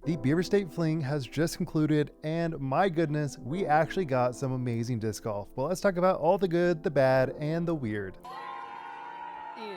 The Beaver State Fling has just concluded, and my goodness, we actually got some amazing disc golf. Well, let's talk about all the good, the bad, and the weird.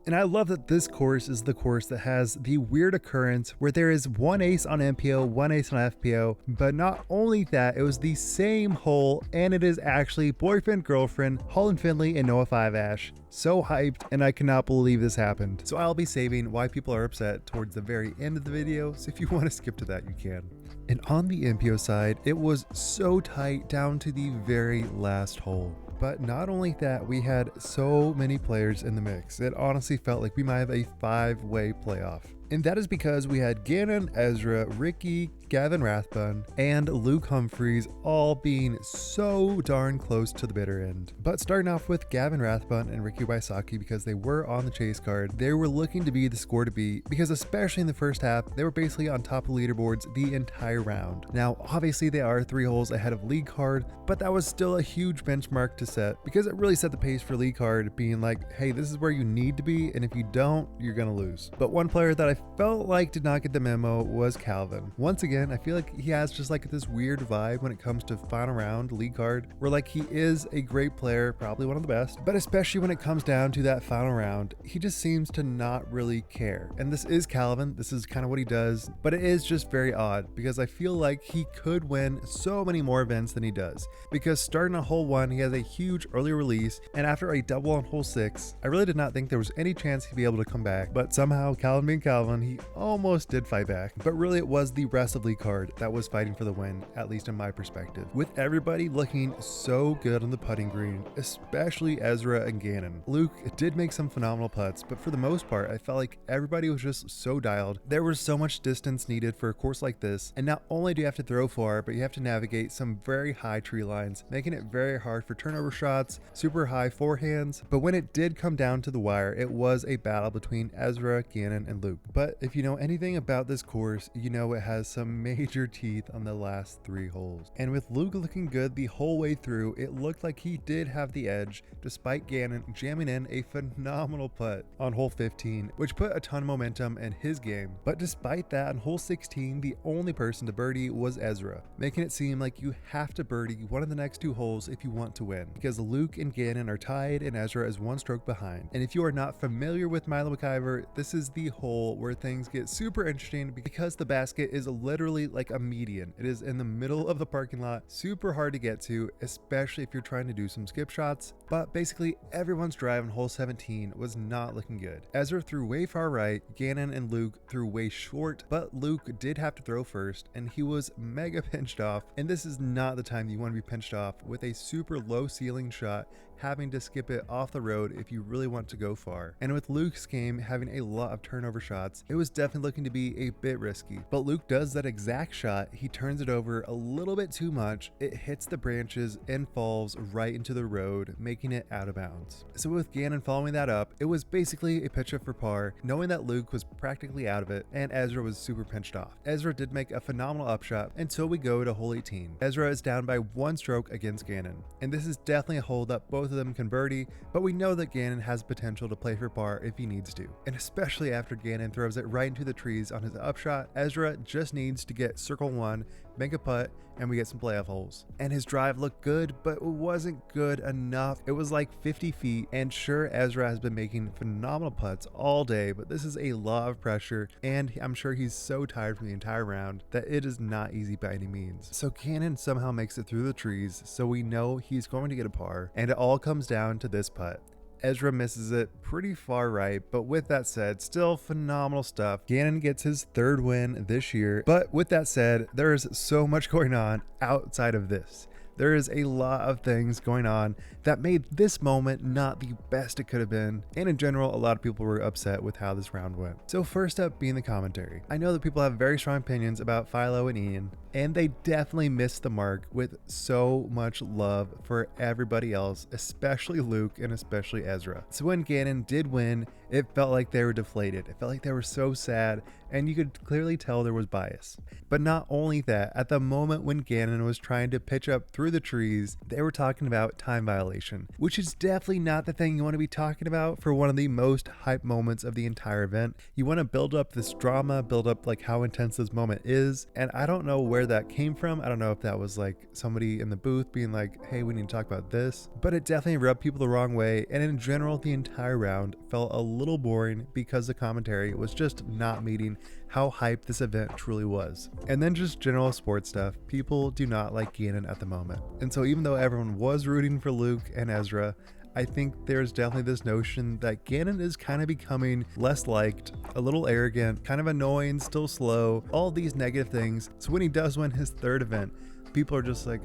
And I love that this course is the course that has the weird occurrence where there is one ace on MPO, one ace on FPO, but not only that, it was the same hole, and it is actually boyfriend, girlfriend, Holyn Finley, and Noah 5 Ash. So hyped, and I cannot believe this happened. So I'll be saving why people are upset towards the very end of the video, so if you want to skip to that, you can. And on the MPO side, it was so tight down to the very last hole. But not only that, we had so many players in the mix. It honestly felt like we might have a 5-way playoff. And that is because we had Gannon, Ezra, Ricky, Gavin Rathbun, and Luke Humphries all being so darn close to the bitter end. But starting off with Gavin Rathbun and Ricky Wysocki, because they were on the chase card, they were looking to be the score to beat, because especially in the first half, they were basically on top of leaderboards the entire round. Now, obviously they are 3 holes ahead of league card, but that was still a huge benchmark to set, because it really set the pace for league card, being like, hey, this is where you need to be, and if you don't, you're gonna lose. But one player that I felt like did not get the memo was Calvin. Once again, I feel like he has just like this weird vibe when it comes to final round league card, where like he is a great player, probably one of the best, but especially when it comes down to that final round, he just seems to not really care. And this is Calvin, this is kind of what he does, but it is just very odd because I feel like he could win so many more events than he does, because starting on hole 1, he has a huge early release, and after a double on hole 6, I really did not think there was any chance he'd be able to come back, but somehow Calvin being Calvin, he almost did fight back. But really it was the rest of league card that was fighting for the win, at least in my perspective, with everybody looking so good on the putting green, especially Ezra and Gannon. Luke did make some phenomenal putts, but for the most part I felt like everybody was just so dialed. There was so much distance needed for a course like this, and not only do you have to throw far, but you have to navigate some very high tree lines, making it very hard for turnover shots, super high forehands. But when it did come down to the wire, it was a battle between Ezra, Gannon, and Luke. But if you know anything about this course, you know it has some major teeth on the last 3 holes. And with Luke looking good the whole way through, it looked like he did have the edge, despite Gannon jamming in a phenomenal putt on hole 15, which put a ton of momentum in his game. But despite that, on hole 16, the only person to birdie was Ezra, making it seem like you have to birdie one of the next 2 holes if you want to win, because Luke and Gannon are tied and Ezra is 1 stroke behind. And if you are not familiar with Milo McIver, this is the hole where things get super interesting because the basket is literally like a median. It is in the middle of the parking lot, super hard to get to, especially if you're trying to do some skip shots. But basically everyone's drive on hole 17 was not looking good. Ezra threw way far right, Gannon and Luke threw way short, but Luke did have to throw first and he was mega pinched off, and this is not the time you want to be pinched off with a super low ceiling shot, having to skip it off the road if you really want to go far. And with Luke's game having a lot of turnover shots, it was definitely looking to be a bit risky. But Luke does that exact shot, he turns it over a little bit too much, it hits the branches and falls right into the road, making it out of bounds. So with Gannon following that up, it was basically a pitch up for par, knowing that Luke was practically out of it and Ezra was super pinched off. Ezra did make a phenomenal upshot until we go to hole 18. Ezra is down by 1 stroke against Gannon, and this is definitely a hole that both of them can birdie, but we know that Gannon has potential to play for par if he needs to. And especially after Gannon throws it right into the trees on his upshot, Ezra just needs to get circle 1, make a putt, and we get some playoff holes. And his drive looked good, but it wasn't good enough. It was like 50 feet, and sure, Ezra has been making phenomenal putts all day, but this is a lot of pressure, and I'm sure he's so tired from the entire round that it is not easy by any means. So Gannon somehow makes it through the trees, so we know he's going to get a par, and it all comes down to this putt. Ezra misses it pretty far right, but with that said, still phenomenal stuff. Gannon gets his 3rd win this year, but with that said, there is so much going on outside of this. There is a lot of things going on that made this moment not the best it could have been, and in general, a lot of people were upset with how this round went. So first up being the commentary. I know that people have very strong opinions about Philo and Ian, And they definitely missed the mark with so much love for everybody else, especially Luke and especially Ezra. So when Gannon did win, it felt like they were deflated. It felt like they were so sad, and you could clearly tell there was bias. But not only that, at the moment when Gannon was trying to pitch up through the trees, they were talking about time violation, which is definitely not the thing you want to be talking about for one of the most hype moments of the entire event. You want to build up this drama, build up like how intense this moment is, and I don't know where that came from. I don't know if that was like somebody in the booth being like, hey, we need to talk about this, but it definitely rubbed people the wrong way, and in general the entire round felt a little boring because the commentary was just not meeting how hyped this event truly was. And then just general sports stuff, people do not like Gannon at the moment. And so even though everyone was rooting for Luke and Ezra, I think there's definitely this notion that Gannon is kind of becoming less liked, a little arrogant, kind of annoying, still slow, all these negative things. So when he does win his third event, people are just like,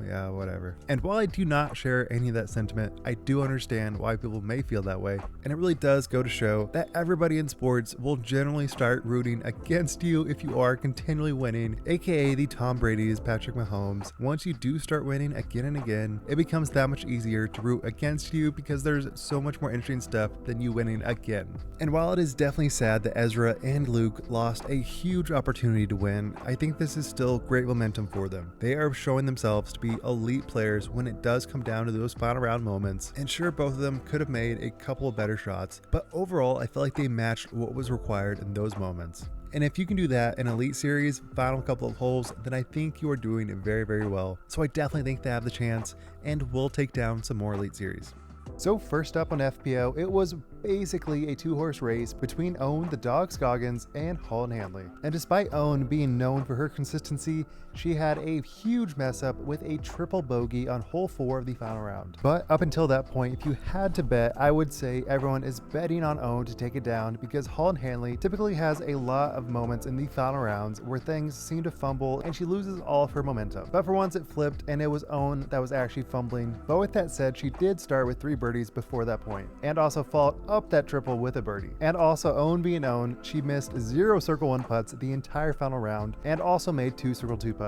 yeah, whatever. And while I do not share any of that sentiment, I do understand why people may feel that way. And it really does go to show that everybody in sports will generally start rooting against you if you are continually winning, aka the Tom Brady's, Patrick Mahomes. Once you do start winning again and again, it becomes that much easier to root against you because there's so much more interesting stuff than you winning again. And while it is definitely sad that Ezra and Luke lost a huge opportunity to win, I think this is still great momentum for them. They are showing themselves to be elite players when it does come down to those final round moments. And sure, both of them could have made a couple of better shots, but overall I feel like they matched what was required in those moments. And if you can do that in Elite Series, final couple of holes, then I think you are doing very, very well. So I definitely think they have the chance and will take down some more Elite Series. So first up on FPO, it was basically a two-horse race between Owen the dog Scoggins and Holyn Handley. And despite Owen being known for her consistency, she had a huge mess up with a triple bogey on hole 4 of the final round. But up until that point, if you had to bet, I would say everyone is betting on Owen to take it down because Holyn Handley typically has a lot of moments in the final rounds where things seem to fumble and she loses all of her momentum. But for once it flipped and it was Owen that was actually fumbling. But with that said, she did start with 3 birdies before that point and also followed up that triple with a birdie. And also Owen being Owen, she missed 0 circle 1 putts the entire final round and also made 2 circle 2 putts.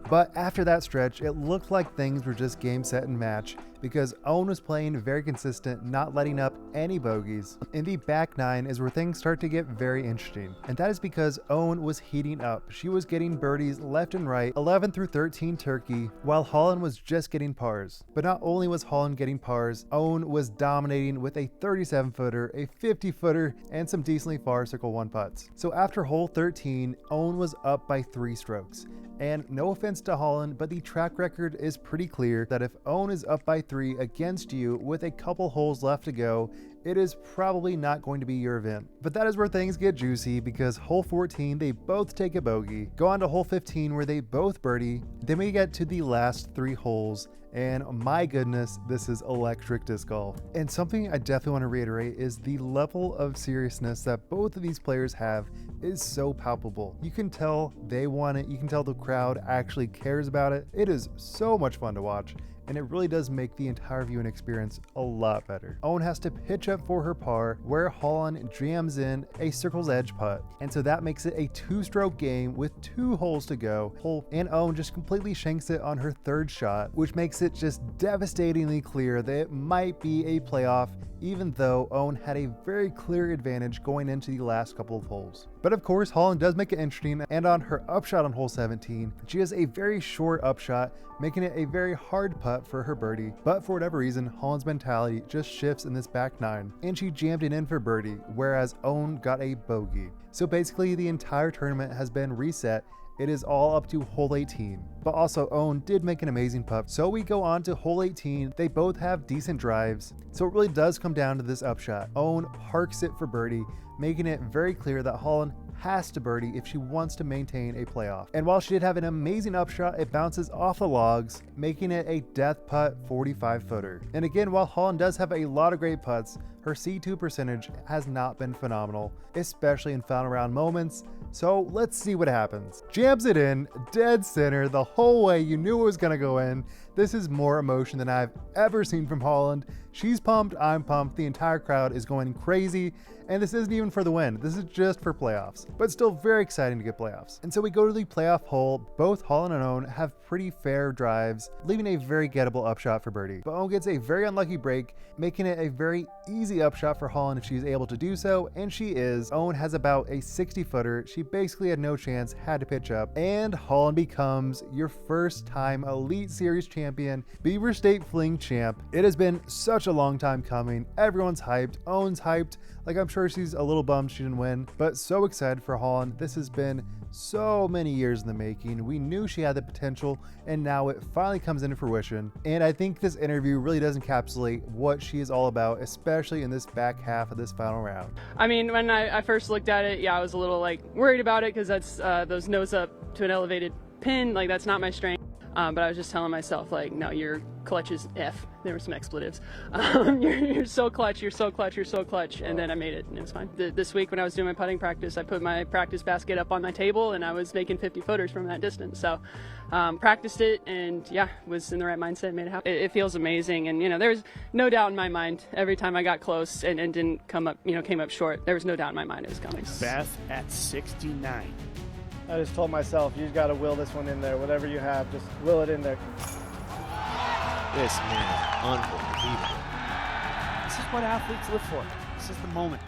But after that stretch, it looked like things were just game, set, and match because Owen was playing very consistent, not letting up any bogeys. In the back 9 is where things start to get very interesting, and that is because Owen was heating up. She was getting birdies left and right, 11 through 13 turkey, while Holyn was just getting pars. But not only was Holyn getting pars, Owen was dominating with a 37-footer, a 50-footer, and some decently far circle 1 putts. So after hole 13, Owen was up by 3 strokes. And no offense to Holyn, but the track record is pretty clear that if Owen is up by 3 against you with a couple holes left to go, it is probably not going to be your event. But that is where things get juicy because hole 14, they both take a bogey. Go on to hole 15 where they both birdie. Then we get to the last 3 holes. And my goodness, this is electric disc golf. And something I definitely want to reiterate is the level of seriousness that both of these players have is so palpable. You can tell they want it. You can tell the crowd actually cares about it. It is so much fun to watch. And it really does make the entire viewing experience a lot better. Owen has to pitch up for her par, where Holyn jams in a circle's edge putt. And so that makes it a 2-stroke game with 2 holes to go. And Owen just completely shanks it on her 3rd shot, which makes it just devastatingly clear that it might be a playoff, even though Owen had a very clear advantage going into the last couple of holes. But of course, Holyn does make it interesting, and on her upshot on hole 17, she has a very short upshot, making it a very hard putt for her birdie. But for whatever reason, Holyn's mentality just shifts in this back 9, and she jammed it in for birdie, whereas Owen got a bogey. So basically, the entire tournament has been reset. It is all up to hole 18. But also Owen did make an amazing putt. So we go on to hole 18. They both have decent drives. So it really does come down to this upshot. Owen parks it for birdie, making it very clear that Holyn has to birdie if she wants to maintain a playoff. And while she did have an amazing upshot, it bounces off the logs, making it a death putt 45-footer. And again, while Holyn does have a lot of great putts, her C2 percentage has not been phenomenal, especially in final round moments. So let's see what happens. Jams it in, dead center, the whole way. You knew it was gonna go in. This is more emotion than I've ever seen from Holyn. She's pumped, I'm pumped, the entire crowd is going crazy, and this isn't even for the win, this is just for playoffs, but still very exciting to get playoffs. And so we go to the playoff hole. Both Holyn and Owen have pretty fair drives, leaving a very gettable upshot for birdie. But Owen gets a very unlucky break, making it a very easy upshot for Holyn if she's able to do so, and she is. Owen has about a 60-footer. She basically had no chance, had to pitch up, and Holyn becomes your first time Elite Series champion, Beaver State Fling champ. It has been such a long time coming. Everyone's hyped. Owen's hyped. Like, I'm sure she's a little bummed she didn't win, but so excited for Holyn. This has been so many years in the making. We knew she had the potential, and now it finally comes into fruition. And I think this interview really does encapsulate what she is all about, especially in this back half of this final round. I mean, when I first looked at it, yeah, I was a little like worried about it because that's those nose up to an elevated pin, like that's not my strength. But I was just telling myself, like, no, your clutch is F. There were some expletives. You're so clutch, you're so clutch, you're so clutch. And then I made it, and it was fine. This week when I was doing my putting practice, I put my practice basket up on my table, and I was making 50 footers from that distance. So practiced it, and yeah, was in the right mindset, made it happen. It feels amazing, and you know, there's no doubt in my mind every time I got close and didn't come up, you know, came up short. There was no doubt in my mind it was coming. Beth at 69. I just told myself, you just got to will this one in there. Whatever you have, just will it in there. This man is unbelievable. This is what athletes live for. This is the moment.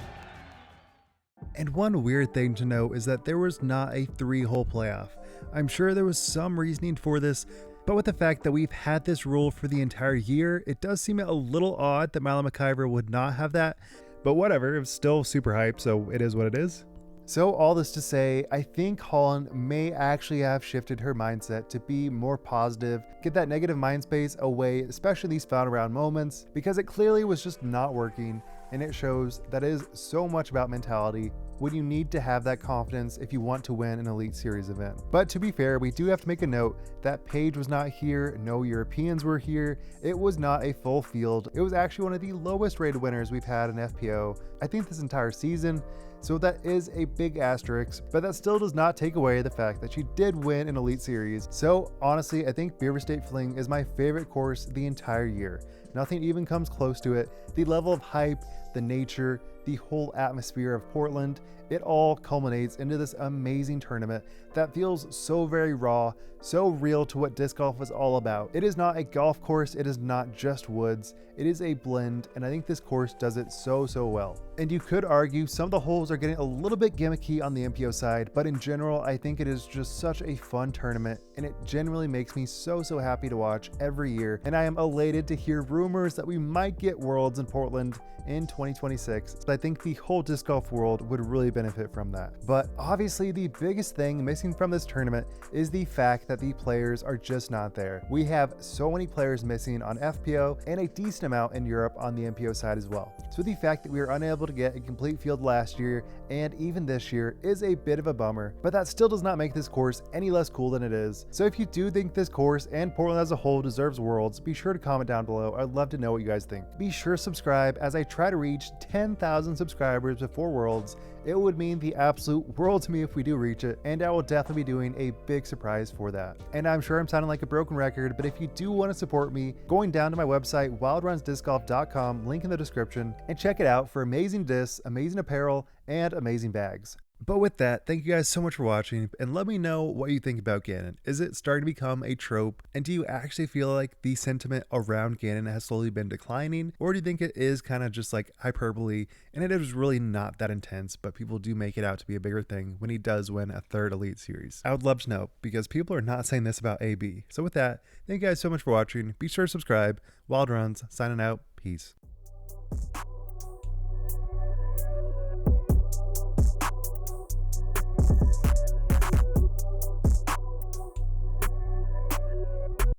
And one weird thing to note is that there was not a 3-hole playoff. I'm sure there was some reasoning for this, but with the fact that we've had this rule for the entire year, it does seem a little odd that Milo McIver would not have that. But whatever, it's still super hype, so it is what it is. So all this to say, I think Holyn may actually have shifted her mindset to be more positive, get that negative mind space away, especially these final round moments, because it clearly was just not working, and it shows that it is so much about mentality when you need to have that confidence if you want to win an Elite Series event. But to be fair, we do have to make a note that Paige was not here, no Europeans were here, it was not a full field. It was actually one of the lowest rated winners we've had in FPO, I think this entire season. So that is a big asterisk, but that still does not take away the fact that she did win an Elite Series. So honestly, I think Beaver State Fling is my favorite course the entire year. Nothing even comes close to it. The level of hype, the nature, the whole atmosphere of Portland, it all culminates into this amazing tournament that feels so very raw, so real to what disc golf is all about. It is not a golf course, it is not just woods, it is a blend, and I think this course does it so well. And you could argue some of the holes are getting a little bit gimmicky on the MPO side, but in general, I think it is just such a fun tournament, and it genuinely makes me so happy to watch every year, and I am elated to hear rumors that we might get Worlds in Portland in 2026. I think the whole disc golf world would really benefit from that. But obviously the biggest thing missing from this tournament is the fact that the players are just not there. We have so many players missing on FPO and a decent amount in Europe on the MPO side as well. So the fact that we were unable to get a complete field last year and even this year is a bit of a bummer, but that still does not make this course any less cool than it is. So if you do think this course and Portland as a whole deserves Worlds, be sure to comment down below. I'd love to know what you guys think. Be sure to subscribe as I try to reach 10,000 subscribers before Worlds. It would mean the absolute world to me if we do reach it, and I will definitely be doing a big surprise for that. And I'm sure I'm sounding like a broken record, but if you do want to support me, going down to my website, wildrunsdiscgolf.com, link in the description, and check it out for amazing discs, amazing apparel, and amazing bags. But with that, thank you guys so much for watching, and let me know what you think about Gannon. Is it starting to become a trope, and do you actually feel like the sentiment around Gannon has slowly been declining, or do you think it is kind of just like hyperbole and it is really not that intense, but people do make it out to be a bigger thing when he does win a 3rd Elite Series? I would love to know, because people are not saying this about AB. So with that, thank you guys so much for watching. Be sure to subscribe. Wild Runs, signing out. Peace.